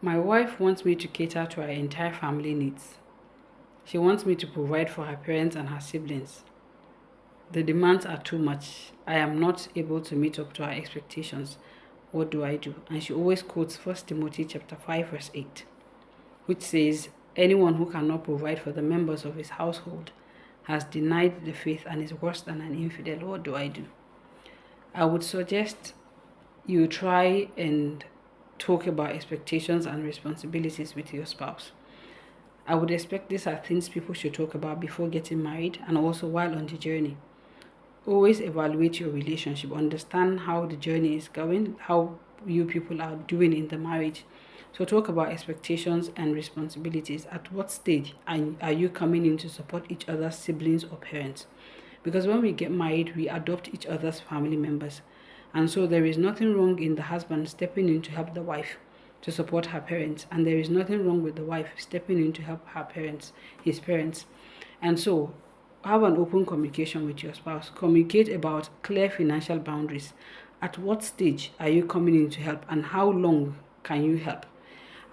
My wife wants me to cater to her entire family needs. She wants me to provide for her parents and her siblings. The demands are too much. I am not able to meet up to her expectations. What do I do? And she always quotes 1 Timothy chapter 5 verse 8, which says, anyone who cannot provide for the members of his household has denied the faith and is worse than an infidel. What do I do? I would suggest you try and talk about expectations and responsibilities with your spouse. I would expect these are things people should talk about before getting married and also while on the journey. Always evaluate your relationship, understand how the journey is going, how you people are doing in the marriage. So talk about expectations and responsibilities. At what stage are you coming in to support each other's siblings or parents? Because when we get married, we adopt each other's family members. And so there is nothing wrong in the husband stepping in to help the wife to support her parents. And there is nothing wrong with the wife stepping in to help her parents, his parents. And so have an open communication with your spouse. Communicate about clear financial boundaries. At what stage are you coming in to help and how long can you help?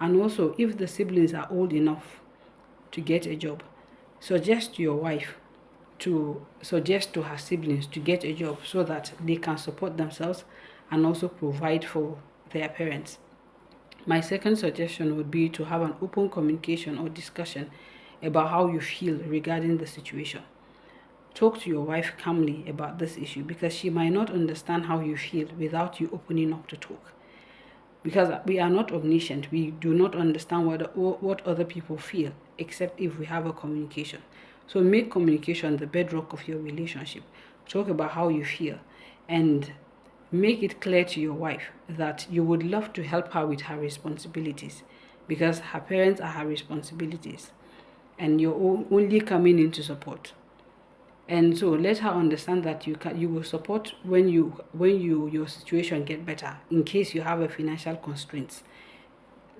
And also, if the siblings are old enough to get a job, suggest to your wife to suggest to her siblings to get a job so that they can support themselves and also provide for their parents. My second suggestion would be to have an open communication or discussion about how you feel regarding the situation. Talk to your wife calmly about this issue because she might not understand how you feel without you opening up to talk. Because we are not omniscient, we do not understand what other people feel except if we have a communication. So make communication the bedrock of your relationship. Talk about how you feel and make it clear to your wife that you would love to help her with her responsibilities because her parents are her responsibilities and you're only coming in to support. And so let her understand that you will support when your situation get better in case you have a financial constraints.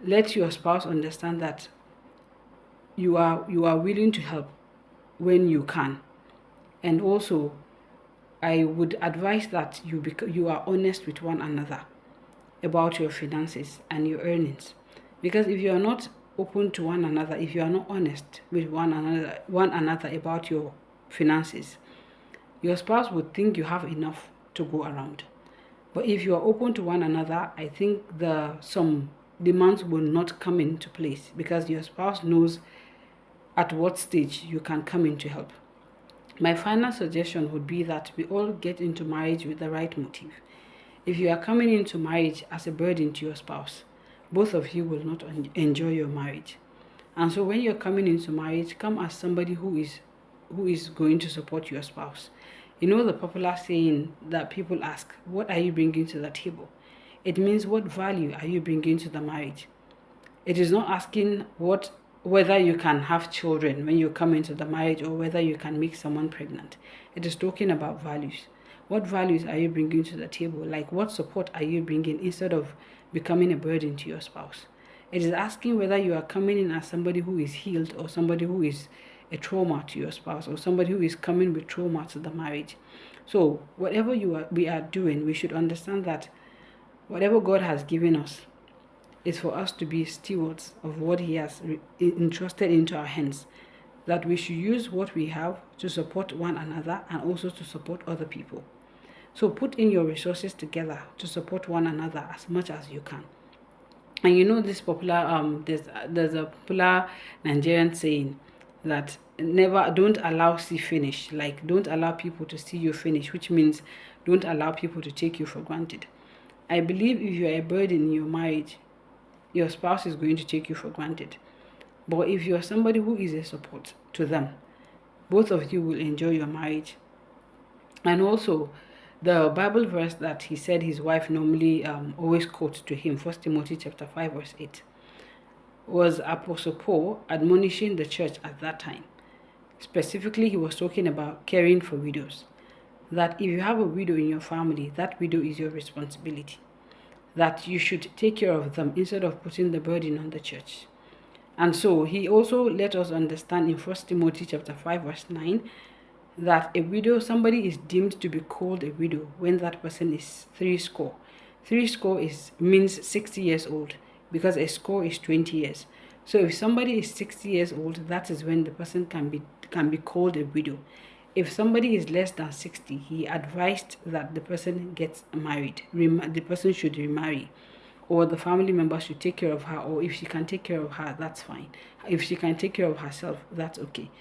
Let your spouse understand that you are willing to help when you can. And also I would advise that you are honest with one another about your finances and your earnings. Because if you are not open to one another, if you are not honest with one another about your finances, your spouse would think you have enough to go around. But if you are open to one another, I think some demands will not come into place because your spouse knows at what stage you can come in to help. My final suggestion would be that we all get into marriage with the right motive. If you are coming into marriage as a burden to your spouse, both of you will not enjoy your marriage. And so when you're coming into marriage, come as somebody who is going to support your spouse. You know the popular saying that people ask, what are you bringing to the table? It means what value are you bringing to the marriage? It is not asking whether you can have children when you come into the marriage or whether you can make someone pregnant. It is talking about values. What values are you bringing to the table? Like what support are you bringing instead of becoming a burden to your spouse? It is asking whether you are coming in as somebody who is healed or somebody who is a trauma to your spouse or somebody who is coming with trauma to the marriage. So whatever we are doing, we should understand that whatever God has given us is for us to be stewards of what He has entrusted into our hands, that we should use what we have to support one another and also to support other people. So put in your resources together to support one another as much as you can. And you know this popular there's a popular Nigerian saying that don't allow see finish, like don't allow people to see you finish, which means don't allow people to take you for granted. I believe if you are a burden in your marriage, your spouse is going to take you for granted. But if you are somebody who is a support to them, both of you will enjoy your marriage. And also, the Bible verse that he said his wife normally always quotes to him, 1 Timothy chapter 5 verse 8, was Apostle Paul admonishing the church at that time. Specifically, he was talking about caring for widows. That if you have a widow in your family, that widow is your responsibility. That you should take care of them instead of putting the burden on the church. And so he also let us understand in 1 Timothy chapter 5 verse 9 that a widow, somebody is deemed to be called a widow when that person is 60. 60 means 60 years old, because a score is 20 years. So if somebody is 60 years old, that is when the person can be called a widow. If somebody is less than 60, he advised that the person gets married. The person should remarry, or the family member should take care of her, or if she can take care of her, that's fine. If she can take care of herself, that's okay.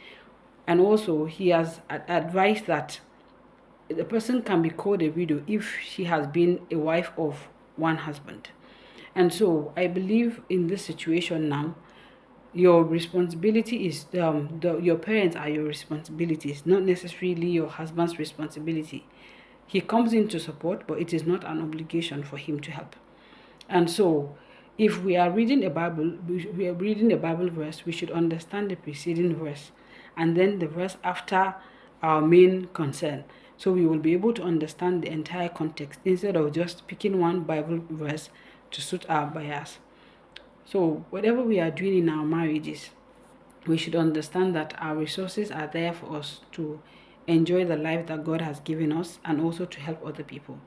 And also, he has advised that the person can be called a widow if she has been a wife of one husband. And so I believe in this situation now, your responsibility is your parents are your responsibilities, not necessarily your husband's responsibility. He comes in to support, but it is not an obligation for him to help. And so if we are reading a Bible verse, we should understand the preceding verse and then the verse after our main concern, so we will be able to understand the entire context instead of just picking one Bible verse to suit our bias. So whatever we are doing in our marriages, we should understand that our resources are there for us to enjoy the life that God has given us and also to help other people.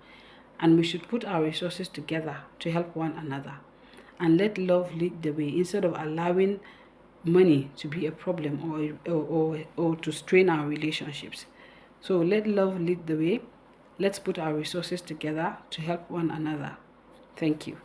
And we should put our resources together to help one another and let love lead the way instead of allowing money to be a problem or to strain our relationships. So let love lead the way. Let's put our resources together to help one another. Thank you.